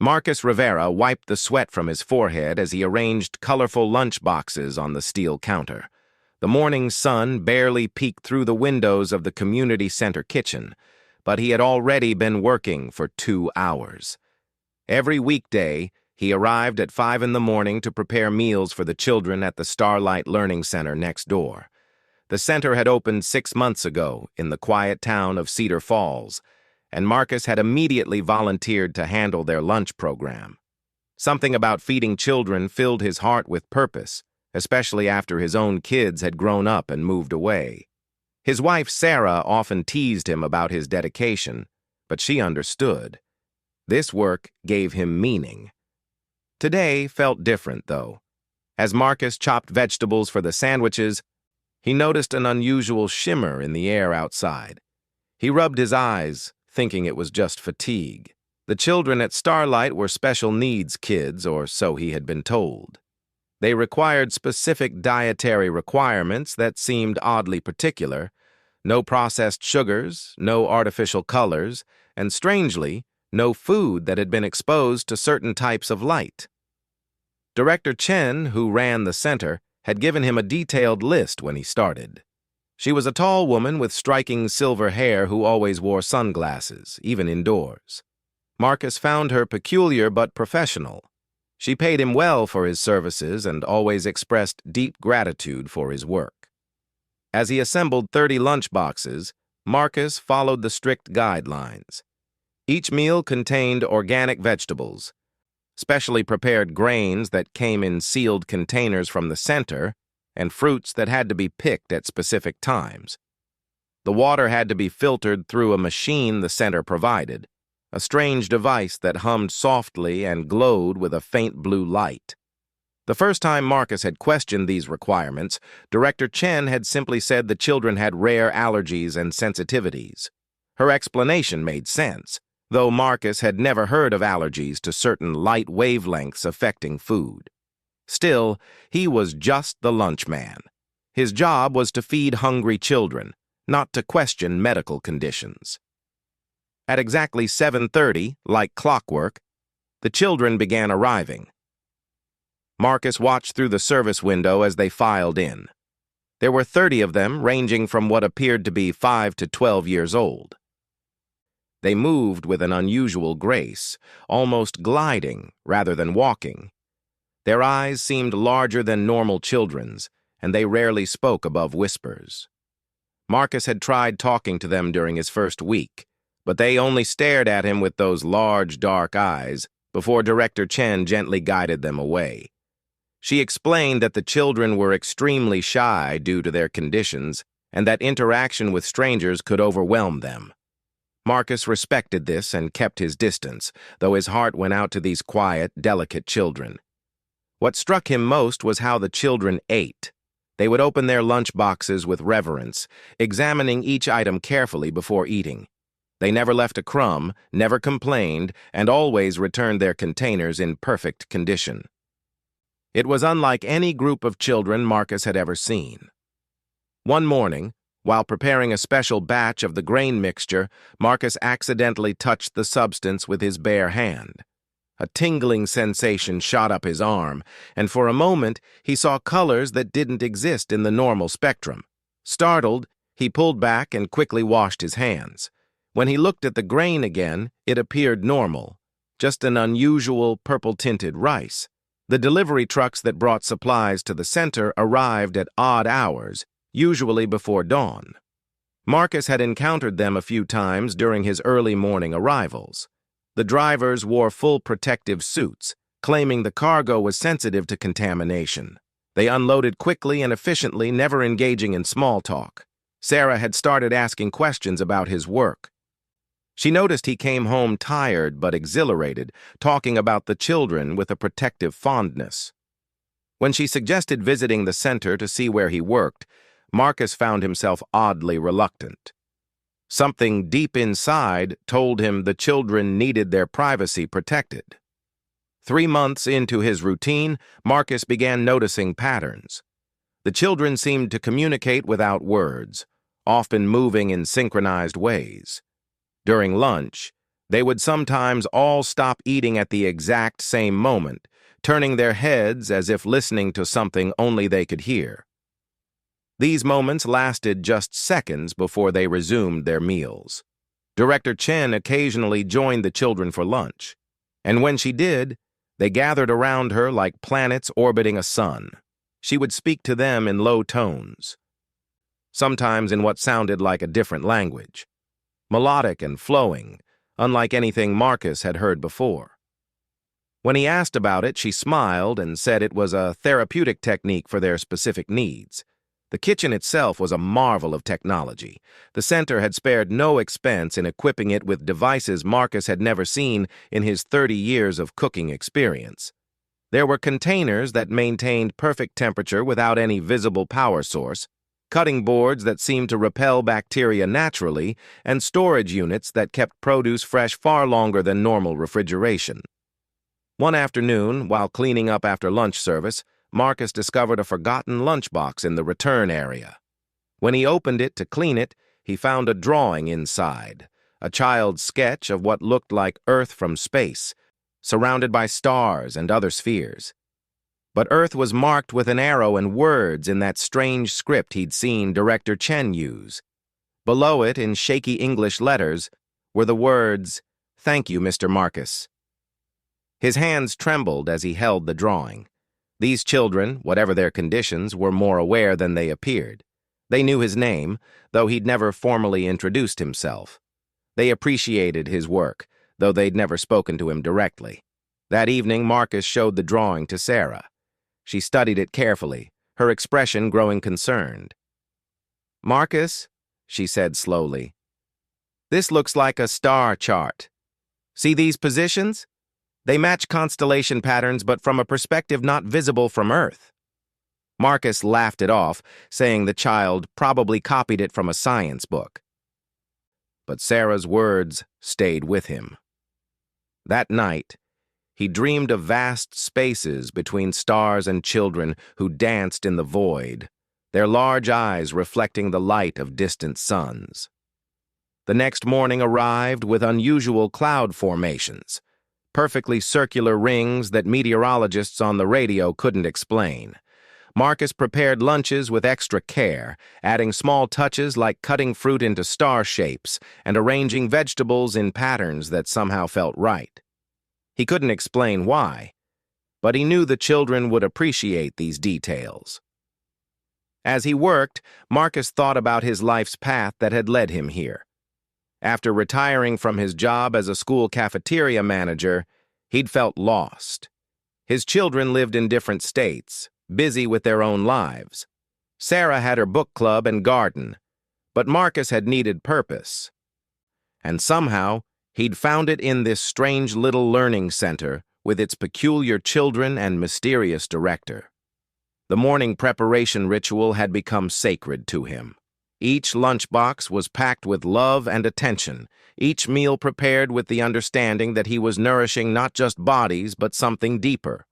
Marcus Rivera wiped the sweat from his forehead as he arranged colorful lunch boxes on the steel counter. The morning sun barely peeked through the windows of the community center kitchen, but he had already been working for 2 hours. Every weekday, he arrived at 5 in the morning to prepare meals for the children at the Starlight Learning Center next door. The center had opened 6 months ago in the quiet town of Cedar Falls, and Marcus had immediately volunteered to handle their lunch program. Something about feeding children filled his heart with purpose, especially after his own kids had grown up and moved away. His wife, Sarah, often teased him about his dedication, but she understood. This work gave him meaning. Today felt different, though. As Marcus chopped vegetables for the sandwiches, he noticed an unusual shimmer in the air outside. He rubbed his eyes, thinking it was just fatigue. The children at Starlight were special needs kids, or so he had been told. They required specific dietary requirements that seemed oddly particular: no processed sugars, no artificial colors, and strangely, no food that had been exposed to certain types of light. Director Chen, who ran the center, had given him a detailed list when he started. She was a tall woman with striking silver hair who always wore sunglasses, even indoors. Marcus found her peculiar but professional. She paid him well for his services and always expressed deep gratitude for his work. As he assembled 30 lunch boxes, Marcus followed the strict guidelines. Each meal contained organic vegetables, specially prepared grains that came in sealed containers from the center, and fruits that had to be picked at specific times. The water had to be filtered through a machine the center provided, a strange device that hummed softly and glowed with a faint blue light. The first time Marcus had questioned these requirements, Director Chen had simply said the children had rare allergies and sensitivities. Her explanation made sense, though Marcus had never heard of allergies to certain light wavelengths affecting food. Still, he was just the lunch man. His job was to feed hungry children, not to question medical conditions. At exactly 7:30, like clockwork, the children began arriving. Marcus watched through the service window as they filed in. There were 30 of them, ranging from what appeared to be 5 to 12 years old. They moved with an unusual grace, almost gliding rather than walking. Their eyes seemed larger than normal children's, and they rarely spoke above whispers. Marcus had tried talking to them during his first week, but they only stared at him with those large, dark eyes before Director Chen gently guided them away. She explained that the children were extremely shy due to their conditions and that interaction with strangers could overwhelm them. Marcus respected this and kept his distance, though his heart went out to these quiet, delicate children. What struck him most was how the children ate. They would open their lunch boxes with reverence, examining each item carefully before eating. They never left a crumb, never complained, and always returned their containers in perfect condition. It was unlike any group of children Marcus had ever seen. One morning, while preparing a special batch of the grain mixture, Marcus accidentally touched the substance with his bare hand. A tingling sensation shot up his arm, and for a moment he saw colors that didn't exist in the normal spectrum. Startled, he pulled back and quickly washed his hands. When he looked at the grain again, it appeared normal, just an unusual purple-tinted rice. The delivery trucks that brought supplies to the center arrived at odd hours, usually before dawn. Marcus had encountered them a few times during his early morning arrivals. The drivers wore full protective suits, claiming the cargo was sensitive to contamination. They unloaded quickly and efficiently, never engaging in small talk. Sarah had started asking questions about his work. She noticed he came home tired but exhilarated, talking about the children with a protective fondness. When she suggested visiting the center to see where he worked, Marcus found himself oddly reluctant. Something deep inside told him the children needed their privacy protected. 3 months into his routine, Marcus began noticing patterns. The children seemed to communicate without words, often moving in synchronized ways. During lunch, They would sometimes all stop eating at the exact same moment, turning their heads as if listening to something only they could hear. These moments lasted just seconds before they resumed their meals. Director Chen occasionally joined the children for lunch, and when she did, they gathered around her like planets orbiting a sun. She would speak to them in low tones, sometimes in what sounded like a different language, melodic and flowing, unlike anything Marcus had heard before. When he asked about it, she smiled and said it was a therapeutic technique for their specific needs. The kitchen itself was a marvel of technology. The center had spared no expense in equipping it with devices Marcus had never seen in his 30 years of cooking experience. There were containers that maintained perfect temperature without any visible power source, cutting boards that seemed to repel bacteria naturally, and storage units that kept produce fresh far longer than normal refrigeration. One afternoon, while cleaning up after lunch service, Marcus discovered a forgotten lunchbox in the return area. When he opened it to clean it, he found a drawing inside, a child's sketch of what looked like Earth from space, surrounded by stars and other spheres. But Earth was marked with an arrow and words in that strange script he'd seen Director Chen use. Below it, in shaky English letters, were the words, "Thank you, Mr. Marcus." His hands trembled as he held the drawing. These children, whatever their conditions, were more aware than they appeared. They knew his name, though he'd never formally introduced himself. They appreciated his work, though they'd never spoken to him directly. That evening, Marcus showed the drawing to Sarah. She studied it carefully, her expression growing concerned. "Marcus," she said slowly, "this looks like a star chart. See these positions? They match constellation patterns, but from a perspective not visible from Earth." Marcus laughed it off, saying the child probably copied it from a science book. But Sarah's words stayed with him. That night, he dreamed of vast spaces between stars and children who danced in the void, their large eyes reflecting the light of distant suns. The next morning arrived with unusual cloud formations, perfectly circular rings that meteorologists on the radio couldn't explain. Marcus prepared lunches with extra care, adding small touches like cutting fruit into star shapes and arranging vegetables in patterns that somehow felt right. He couldn't explain why, but he knew the children would appreciate these details. As he worked, Marcus thought about his life's path that had led him here. After retiring from his job as a school cafeteria manager, he'd felt lost. His children lived in different states, busy with their own lives. Sarah had her book club and garden, but Marcus had needed purpose. And somehow, he'd found it in this strange little learning center with its peculiar children and mysterious director. The morning preparation ritual had become sacred to him. Each lunchbox was packed with love and attention, each meal prepared with the understanding that he was nourishing not just bodies but something deeper.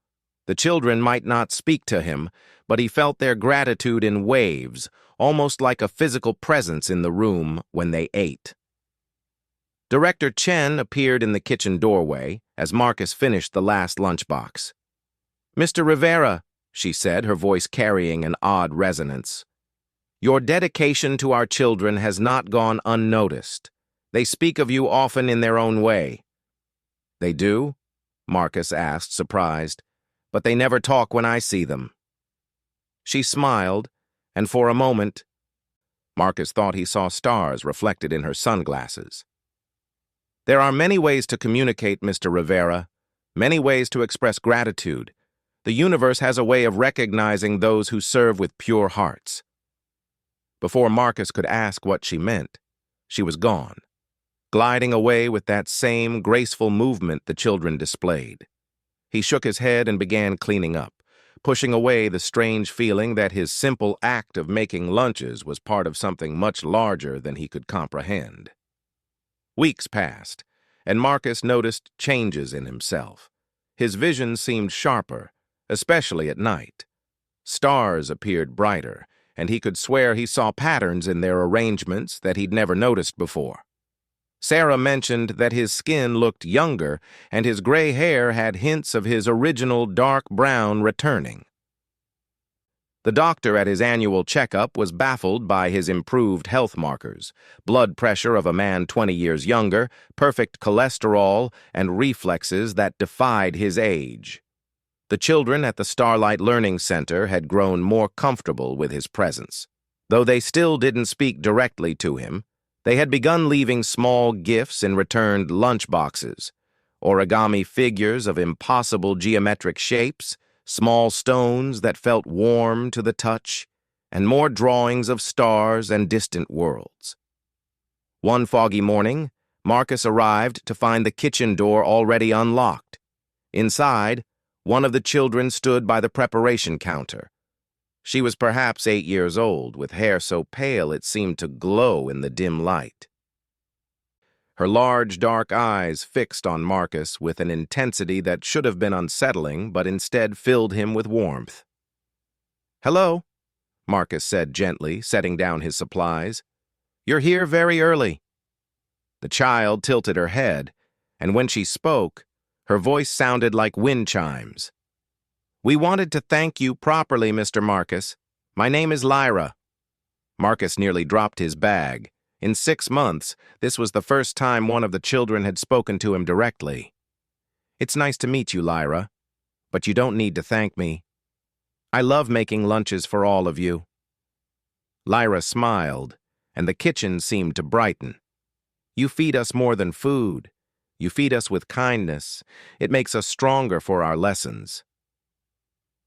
The children might not speak to him, but he felt their gratitude in waves, almost like a physical presence in the room when they ate. Director Chen appeared in the kitchen doorway as Marcus finished the last lunchbox. "Mr. Rivera," she said, her voice carrying an odd resonance, "your dedication to our children has not gone unnoticed. They speak of you often in their own way." "They do?" Marcus asked, surprised. "But they never talk when I see them." She smiled, and for a moment, Marcus thought he saw stars reflected in her sunglasses. "There are many ways to communicate, Mr. Rivera, many ways to express gratitude. The universe has a way of recognizing those who serve with pure hearts." Before Marcus could ask what she meant, she was gone, gliding away with that same graceful movement the children displayed. He shook his head and began cleaning up, pushing away the strange feeling that his simple act of making lunches was part of something much larger than he could comprehend. Weeks passed, and Marcus noticed changes in himself. His vision seemed sharper, especially at night. Stars appeared brighter, and he could swear he saw patterns in their arrangements that he'd never noticed before. Sarah mentioned that his skin looked younger and his gray hair had hints of his original dark brown returning. The doctor at his annual checkup was baffled by his improved health markers: blood pressure of a man 20 years younger, perfect cholesterol, and reflexes that defied his age. The children at the Starlight Learning Center had grown more comfortable with his presence. Though they still didn't speak directly to him, they had begun leaving small gifts in returned lunch boxes: origami figures of impossible geometric shapes, small stones that felt warm to the touch, and more drawings of stars and distant worlds. One foggy morning, Marcus arrived to find the kitchen door already unlocked. Inside, one of the children stood by the preparation counter. She was perhaps 8 years old, with hair so pale it seemed to glow in the dim light. Her large, dark eyes fixed on Marcus with an intensity that should have been unsettling, but instead filled him with warmth. "Hello," Marcus said gently, setting down his supplies. "You're here very early." The child tilted her head, and when she spoke, her voice sounded like wind chimes. "We wanted to thank you properly, Mr. Marcus. My name is Lyra." Marcus nearly dropped his bag. In 6 months, this was the first time one of the children had spoken to him directly. "It's nice to meet you, Lyra, but you don't need to thank me. I love making lunches for all of you." Lyra smiled, and the kitchen seemed to brighten. "You feed us more than food. You feed us with kindness. It makes us stronger for our lessons."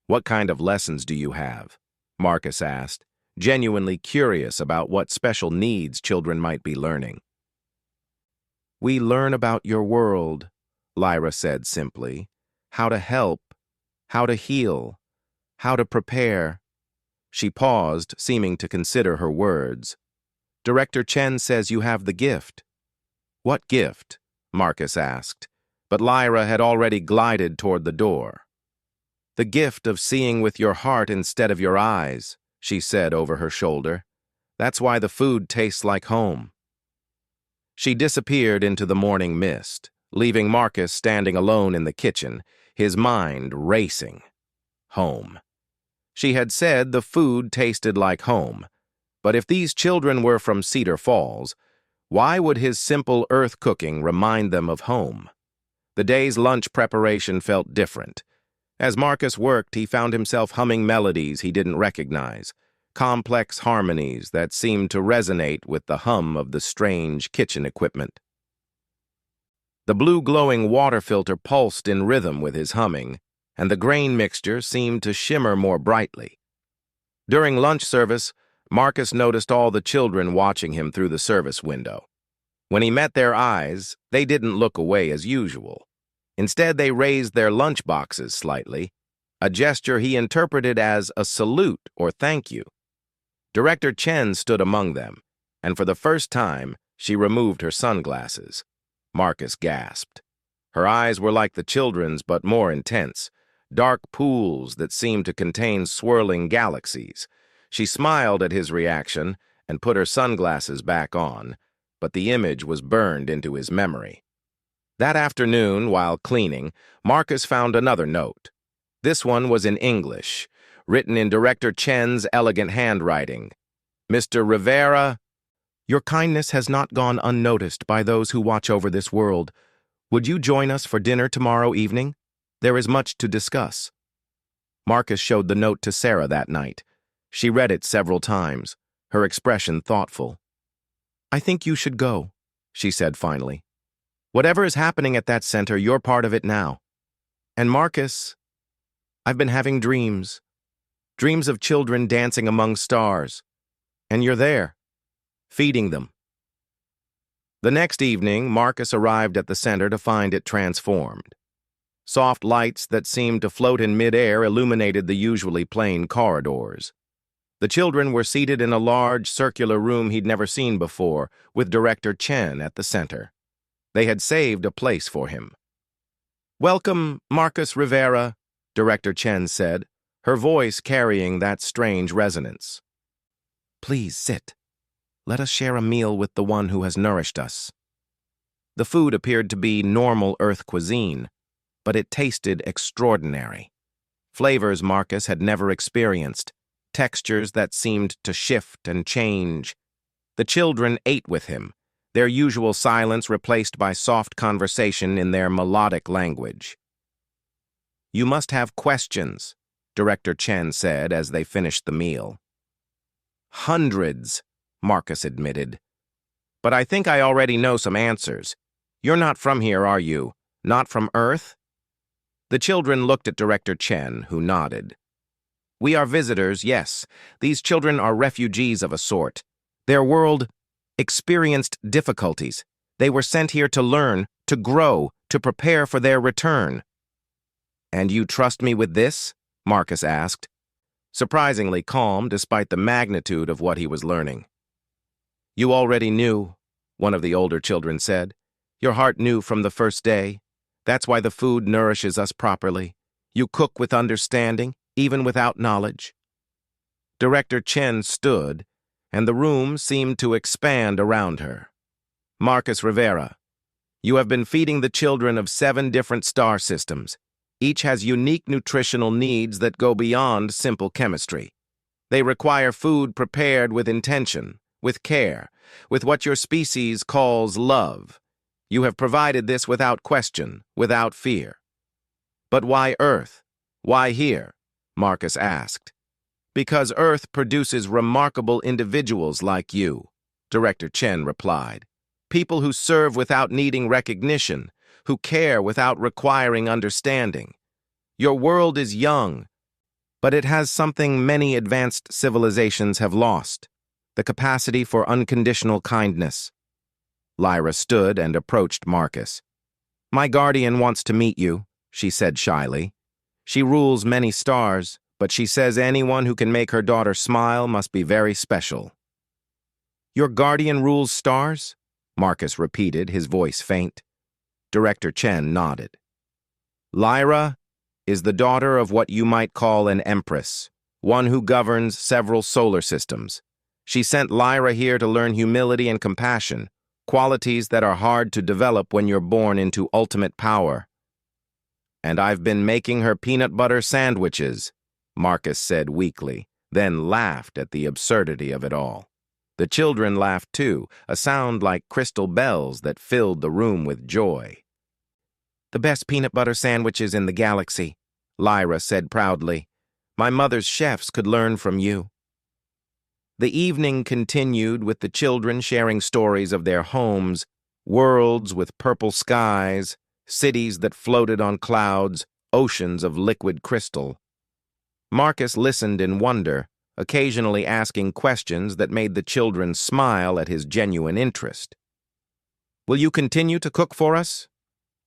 "What kind of lessons do you have?" Marcus asked, genuinely curious about what special needs children might be learning. "We learn about your world," Lyra said simply. "How to help, how to heal, how to prepare." She paused, seeming to consider her words. "Director Chen says you have the gift." "What gift?" Marcus asked, but Lyra had already glided toward the door. "The gift of seeing with your heart instead of your eyes," she said over her shoulder. "That's why the food tastes like home." She disappeared into the morning mist, leaving Marcus standing alone in the kitchen, his mind racing. Home. She had said the food tasted like home, but if these children were from Cedar Falls, why would his simple earth cooking remind them of home? The day's lunch preparation felt different. As Marcus worked, he found himself humming melodies he didn't recognize, complex harmonies that seemed to resonate with the hum of the strange kitchen equipment. The blue glowing water filter pulsed in rhythm with his humming, and the grain mixture seemed to shimmer more brightly. During lunch service, Marcus noticed all the children watching him through the service window. When he met their eyes, they didn't look away as usual. Instead, they raised their lunch boxes slightly, a gesture he interpreted as a salute or thank you. Director Chen stood among them, and for the first time, she removed her sunglasses. Marcus gasped. Her eyes were like the children's, but more intense, dark pools that seemed to contain swirling galaxies. She smiled at his reaction and put her sunglasses back on, but the image was burned into his memory. That afternoon, while cleaning, Marcus found another note. This one was in English, written in Director Chen's elegant handwriting. "Mr. Rivera, your kindness has not gone unnoticed by those who watch over this world. Would you join us for dinner tomorrow evening? There is much to discuss." Marcus showed the note to Sarah that night. She read it several times, her expression thoughtful. "I think you should go," she said finally. "Whatever is happening at that center, you're part of it now. And Marcus, I've been having dreams. Dreams of children dancing among stars. And you're there, feeding them." The next evening, Marcus arrived at the center to find it transformed. Soft lights that seemed to float in midair illuminated the usually plain corridors. The children were seated in a large circular room he'd never seen before, with Director Chen at the center. They had saved a place for him. "Welcome, Marcus Rivera," Director Chen said, her voice carrying that strange resonance. "Please sit. Let us share a meal with the one who has nourished us." The food appeared to be normal Earth cuisine, but it tasted extraordinary. Flavors Marcus had never experienced, textures that seemed to shift and change. The children ate with him, their usual silence replaced by soft conversation in their melodic language. "You must have questions," Director Chen said as they finished the meal. "Hundreds," Marcus admitted. "But I think I already know some answers. You're not from here, are you? Not from Earth?" The children looked at Director Chen, who nodded. "We are visitors, yes. These children are refugees of a sort. Their world experienced difficulties. They were sent here to learn, to grow, to prepare for their return." "And you trust me with this?" Marcus asked, surprisingly calm despite the magnitude of what he was learning. "You already knew," one of the older children said. "Your heart knew from the first day. That's why the food nourishes us properly. You cook with understanding, even without knowledge." Director Chen stood, and the room seemed to expand around her. "Marcus Rivera, you have been feeding the children of 7 different star systems. Each has unique nutritional needs that go beyond simple chemistry. They require food prepared with intention, with care, with what your species calls love. You have provided this without question, without fear." "But why Earth? Why here?" Marcus asked. "Because Earth produces remarkable individuals like you," Director Chen replied. "People who serve without needing recognition, who care without requiring understanding. Your world is young, but it has something many advanced civilizations have lost: the capacity for unconditional kindness." Lyra stood and approached Marcus. "My guardian wants to meet you," she said shyly. "She rules many stars, but she says anyone who can make her daughter smile must be very special." "Your guardian rules stars?" Marcus repeated, his voice faint. Director Chen nodded. "Lyra is the daughter of what you might call an empress, one who governs several solar systems. She sent Lyra here to learn humility and compassion, qualities that are hard to develop when you're born into ultimate power." "And I've been making her peanut butter sandwiches," Marcus said weakly, then laughed at the absurdity of it all. The children laughed too, a sound like crystal bells that filled the room with joy. "The best peanut butter sandwiches in the galaxy," Lyra said proudly. "My mother's chefs could learn from you." The evening continued with the children sharing stories of their homes, worlds with purple skies, cities that floated on clouds, oceans of liquid crystal. Marcus listened in wonder, occasionally asking questions that made the children smile at his genuine interest. "Will you continue to cook for us?"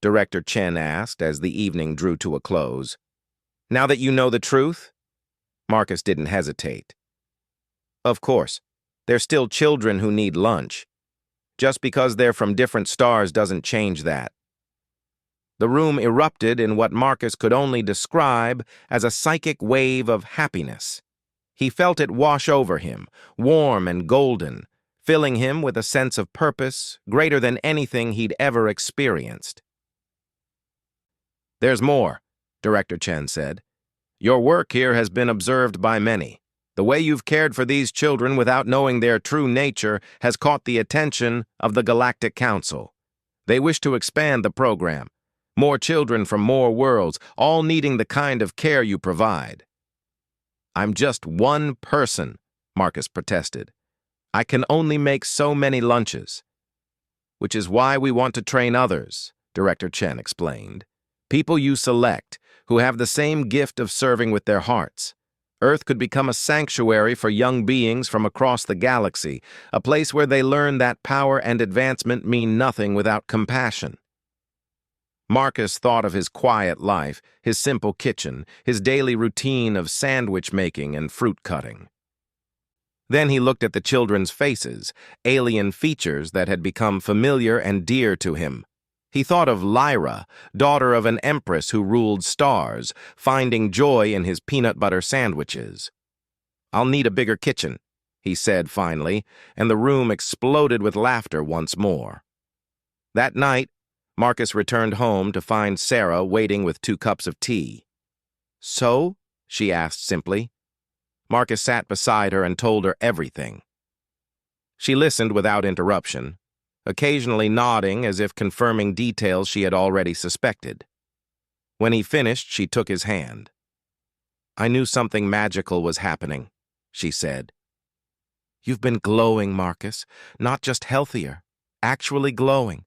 Director Chen asked as the evening drew to a close. "Now that you know the truth?" Marcus didn't hesitate. "Of course, they're still children who need lunch. Just because they're from different stars doesn't change that." The room erupted in what Marcus could only describe as a psychic wave of happiness. He felt it wash over him, warm and golden, filling him with a sense of purpose greater than anything he'd ever experienced. "There's more," Director Chen said. "Your work here has been observed by many. The way you've cared for these children without knowing their true nature has caught the attention of the Galactic Council. They wish to expand the program. More children from more worlds, all needing the kind of care you provide." "I'm just one person," Marcus protested. "I can only make so many lunches." "Which is why we want to train others," Director Chen explained. "People you select, who have the same gift of serving with their hearts. Earth could become a sanctuary for young beings from across the galaxy, a place where they learn that power and advancement mean nothing without compassion." Marcus thought of his quiet life, his simple kitchen, his daily routine of sandwich making and fruit cutting. Then he looked at the children's faces, alien features that had become familiar and dear to him. He thought of Lyra, daughter of an empress who ruled stars, finding joy in his peanut butter sandwiches. "I'll need a bigger kitchen," he said finally, and the room exploded with laughter once more. That night, Marcus returned home to find Sarah waiting with 2 cups of tea. "So?" she asked simply. Marcus sat beside her and told her everything. She listened without interruption, occasionally nodding as if confirming details she had already suspected. When he finished, she took his hand. "I knew something magical was happening," she said. "You've been glowing, Marcus, not just healthier, actually glowing.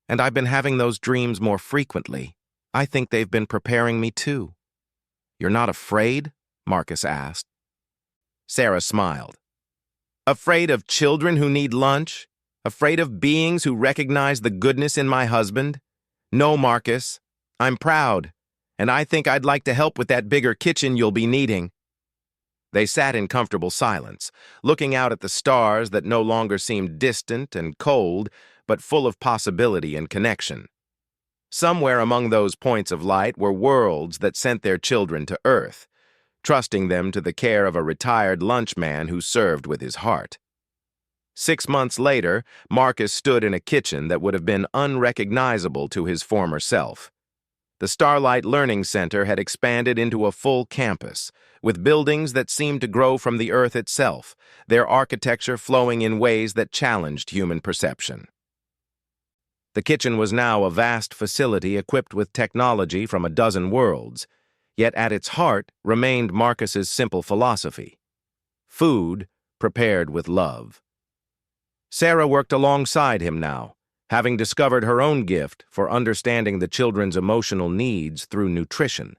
And I've been having those dreams more frequently. I think they've been preparing me too." "You're not afraid?" Marcus asked. Sarah smiled. "Afraid of children who need lunch? Afraid of beings who recognize the goodness in my husband? No, Marcus. I'm proud, and I think I'd like to help with that bigger kitchen you'll be needing." They sat in comfortable silence, looking out at the stars that no longer seemed distant and cold, but full of possibility and connection. Somewhere among those points of light were worlds that sent their children to Earth, trusting them to the care of a retired lunchman who served with his heart. 6 months later, Marcus stood in a kitchen that would have been unrecognizable to his former self. The Starlight Learning Center had expanded into a full campus, with buildings that seemed to grow from the Earth itself, their architecture flowing in ways that challenged human perception. The kitchen was now a vast facility equipped with technology from a dozen worlds, yet at its heart remained Marcus's simple philosophy: food prepared with love. Sarah worked alongside him now, having discovered her own gift for understanding the children's emotional needs through nutrition.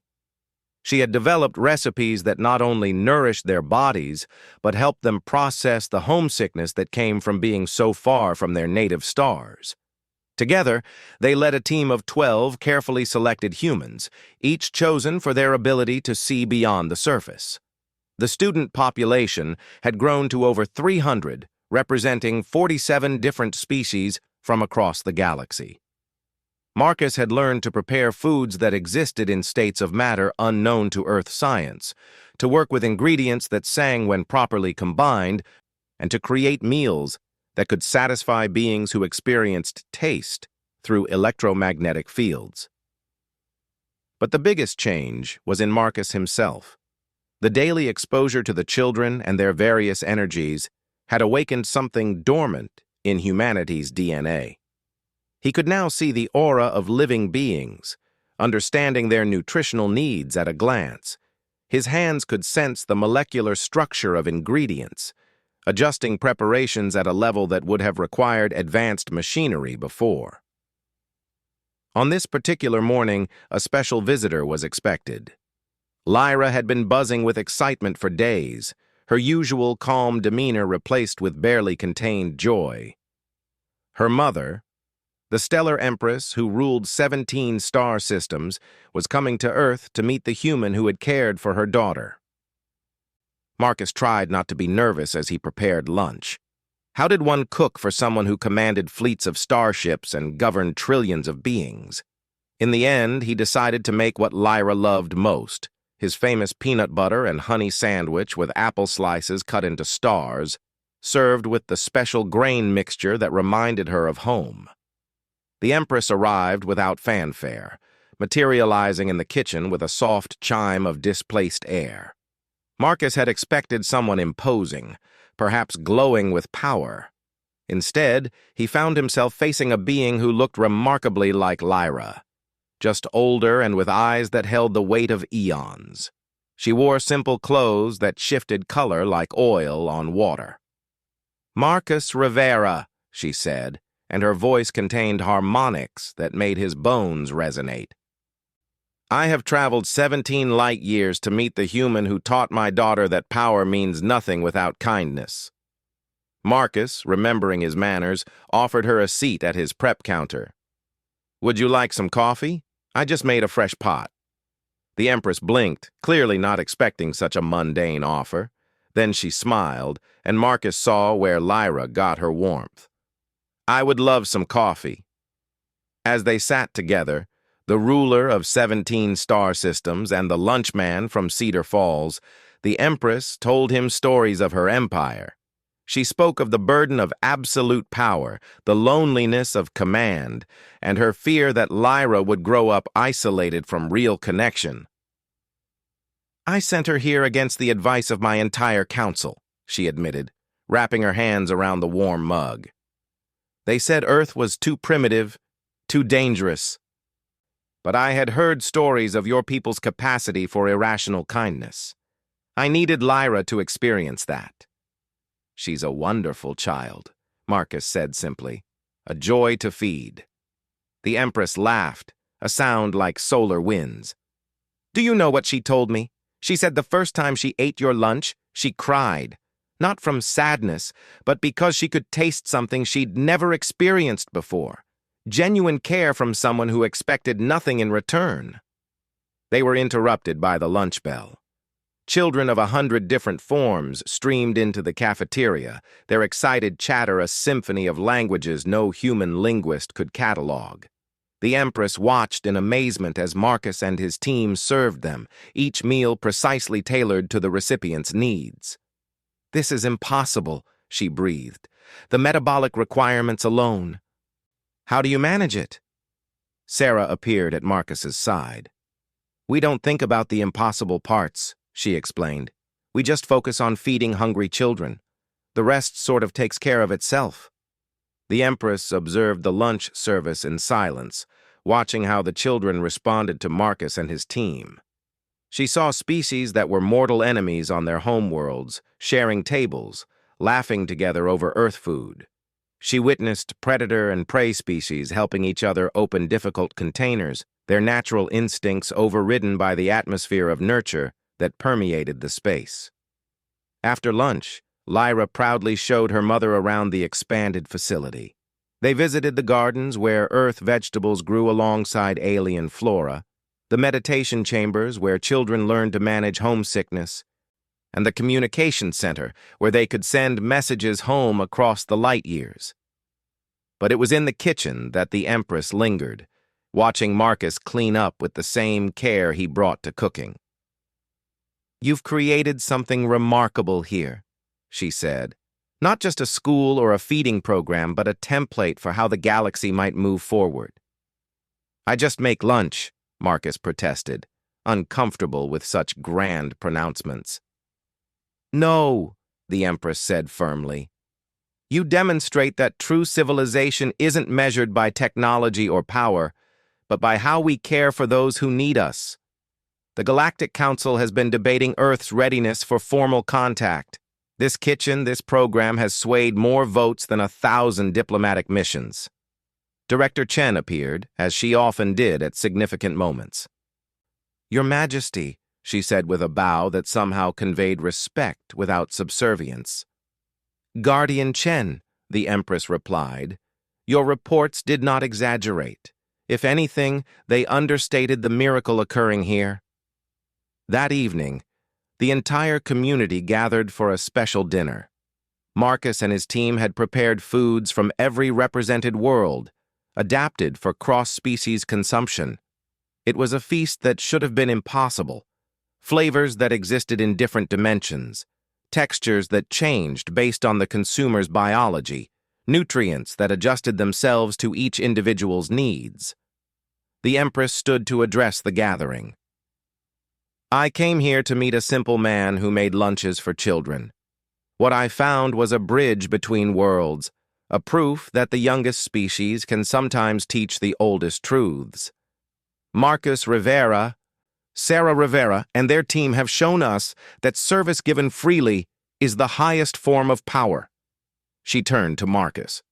She had developed recipes that not only nourished their bodies, but helped them process the homesickness that came from being so far from their native stars. Together, they led a team of 12 carefully selected humans, each chosen for their ability to see beyond the surface. The student population had grown to over 300, representing 47 different species from across the galaxy. Marcus had learned to prepare foods that existed in states of matter unknown to Earth science, to work with ingredients that sang when properly combined, and to create meals that could satisfy beings who experienced taste through electromagnetic fields. But the biggest change was in Marcus himself. The daily exposure to the children and their various energies had awakened something dormant in humanity's DNA. He could now see the aura of living beings, understanding their nutritional needs at a glance. His hands could sense the molecular structure of ingredients, adjusting preparations at a level that would have required advanced machinery before. On this particular morning, a special visitor was expected. Lyra had been buzzing with excitement for days, her usual calm demeanor replaced with barely contained joy. Her mother, the stellar empress who ruled 17 star systems, was coming to Earth to meet the human who had cared for her daughter. Marcus tried not to be nervous as he prepared lunch. How did one cook for someone who commanded fleets of starships and governed trillions of beings? In the end, he decided to make what Lyra loved most, his famous peanut butter and honey sandwich with apple slices cut into stars, served with the special grain mixture that reminded her of home. The Empress arrived without fanfare, materializing in the kitchen with a soft chime of displaced air. Marcus had expected someone imposing, perhaps glowing with power. Instead, he found himself facing a being who looked remarkably like Lyra, just older and with eyes that held the weight of eons. She wore simple clothes that shifted color like oil on water. "Marcus Rivera," she said, and her voice contained harmonics that made his bones resonate. "I have traveled 17 light years to meet the human who taught my daughter that power means nothing without kindness." Marcus, remembering his manners, offered her a seat at his prep counter. "Would you like some coffee? I just made a fresh pot." The Empress blinked, clearly not expecting such a mundane offer. Then she smiled, and Marcus saw where Lyra got her warmth. "I would love some coffee." As they sat together, the ruler of 17 star systems and the lunchman from Cedar Falls, the Empress told him stories of her empire, She spoke of the burden of absolute power, the loneliness of command, and her fear that Lyra would grow up isolated from real connection. "I sent her here against the advice of my entire council," she admitted, wrapping her hands around the warm mug. "They said Earth was too primitive, too dangerous. But I had heard stories of your people's capacity for irrational kindness. I needed Lyra to experience that." "She's a wonderful child," Marcus said simply. "A joy to feed." The Empress laughed, a sound like solar winds. "Do you know what she told me? She said the first time she ate your lunch, she cried. Not from sadness, but because she could taste something she'd never experienced before. Genuine care from someone who expected nothing in return." They were interrupted by the lunch bell. Children of 100 different forms streamed into the cafeteria, their excited chatter a symphony of languages no human linguist could catalog. The Empress watched in amazement as Marcus and his team served them, each meal precisely tailored to the recipient's needs. "This is impossible," she breathed. "The metabolic requirements alone." "How do you manage it?" Sarah appeared at Marcus's side. "We don't think about the impossible parts," she explained. "We just focus on feeding hungry children. The rest sort of takes care of itself." The Empress observed the lunch service in silence, watching how the children responded to Marcus and his team. She saw species that were mortal enemies on their homeworlds, sharing tables, laughing together over Earth food. She witnessed predator and prey species helping each other open difficult containers, their natural instincts overridden by the atmosphere of nurture that permeated the space. After lunch, Lyra proudly showed her mother around the expanded facility. They visited the gardens where Earth vegetables grew alongside alien flora, the meditation chambers where children learned to manage homesickness, and the communication center where they could send messages home across the light years. But it was in the kitchen that the Empress lingered, watching Marcus clean up with the same care he brought to cooking. "You've created something remarkable here," she said. "Not just a school or a feeding program, but a template for how the galaxy might move forward." "I just make lunch," Marcus protested, uncomfortable with such grand pronouncements. "No," the Empress said firmly. "You demonstrate that true civilization isn't measured by technology or power, but by how we care for those who need us. The Galactic Council has been debating Earth's readiness for formal contact. This kitchen, this program has swayed more votes than 1,000 diplomatic missions." Director Chen appeared, as she often did at significant moments. "Your Majesty," she said with a bow that somehow conveyed respect without subservience. "Guardian Chen," the Empress replied, "your reports did not exaggerate. If anything, they understated the miracle occurring here." That evening, the entire community gathered for a special dinner. Marcus and his team had prepared foods from every represented world, adapted for cross-species consumption. It was a feast that should have been impossible. Flavors that existed in different dimensions, textures that changed based on the consumer's biology, nutrients that adjusted themselves to each individual's needs. The Empress stood to address the gathering. "I came here to meet a simple man who made lunches for children. What I found was a bridge between worlds, a proof that the youngest species can sometimes teach the oldest truths. Marcus Rivera, Sarah Rivera, and their team have shown us that service given freely is the highest form of power." She turned to Marcus.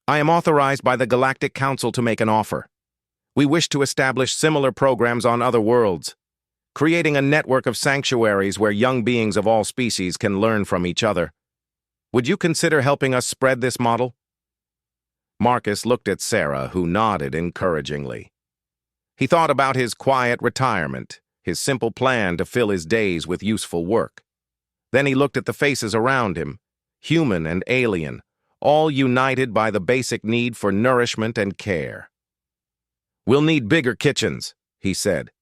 "I am authorized by the Galactic Council to make an offer. We wish to establish similar programs on other worlds, creating a network of sanctuaries where young beings of all species can learn from each other. Would you consider helping us spread this model?" Marcus looked at Sarah, who nodded encouragingly. He thought about his quiet retirement, his simple plan to fill his days with useful work. Then he looked at the faces around him, human and alien, all united by the basic need for nourishment and care. "We'll need bigger kitchens," he said,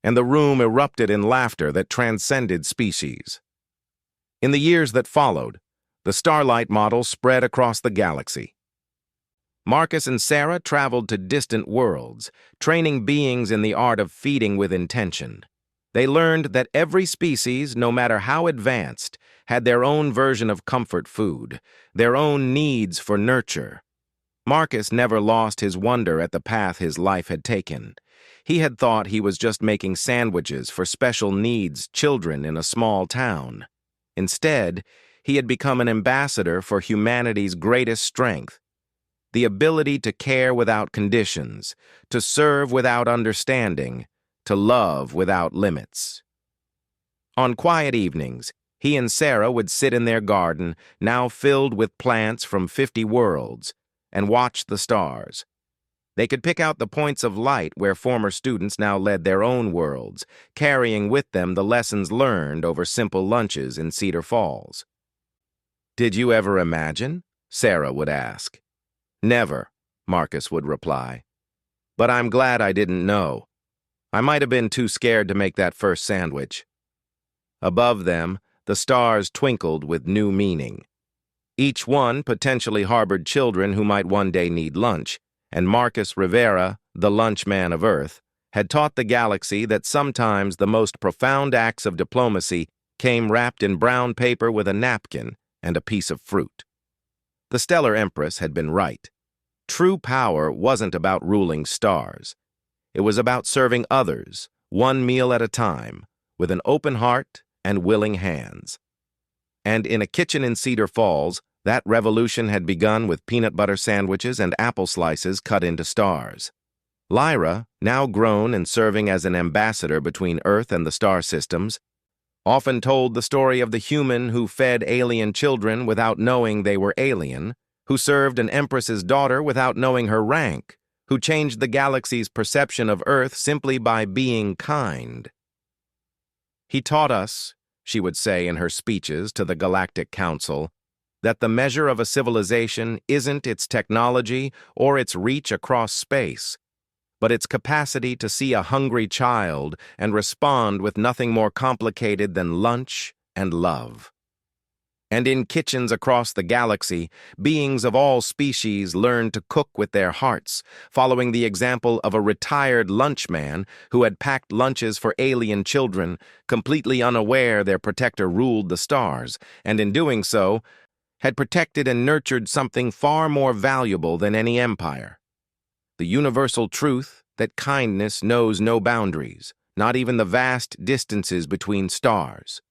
and the room erupted in laughter that transcended species. In the years that followed, The Starlight model spread across the galaxy. Marcus and Sarah traveled to distant worlds, training beings in the art of feeding with intention. They learned that every species, no matter how advanced, had their own version of comfort food, their own needs for nurture. Marcus never lost his wonder at the path his life had taken. He had thought he was just making sandwiches for special needs children in a small town. Instead, he had become an ambassador for humanity's greatest strength, the ability to care without conditions, to serve without understanding, to love without limits. On quiet evenings, he and Sarah would sit in their garden, now filled with plants from 50 worlds, and watch the stars. They could pick out the points of light where former students now led their own worlds, carrying with them the lessons learned over simple lunches in Cedar Falls. "Did you ever imagine?" Sarah would ask. "Never," Marcus would reply. "But I'm glad I didn't know. I might have been too scared to make that first sandwich." Above them, the stars twinkled with new meaning. Each one potentially harbored children who might one day need lunch, and Marcus Rivera, the lunch man of Earth, had taught the galaxy that sometimes the most profound acts of diplomacy came wrapped in brown paper with a napkin and a piece of fruit. The Stellar Empress had been right. True power wasn't about ruling stars. It was about serving others, one meal at a time, with an open heart and willing hands. And in a kitchen in Cedar Falls, that revolution had begun with peanut butter sandwiches and apple slices cut into stars. Lyra, now grown and serving as an ambassador between Earth and the star systems, often told the story of the human who fed alien children without knowing they were alien, who served an empress's daughter without knowing her rank, who changed the galaxy's perception of Earth simply by being kind. "He taught us," she would say in her speeches to the Galactic Council, "that the measure of a civilization isn't its technology or its reach across space, but its capacity to see a hungry child and respond with nothing more complicated than lunch and love." And in kitchens across the galaxy, beings of all species learned to cook with their hearts, following the example of a retired lunchman who had packed lunches for alien children, completely unaware their protector ruled the stars, and in doing so, had protected and nurtured something far more valuable than any empire: the universal truth that kindness knows no boundaries, not even the vast distances between stars.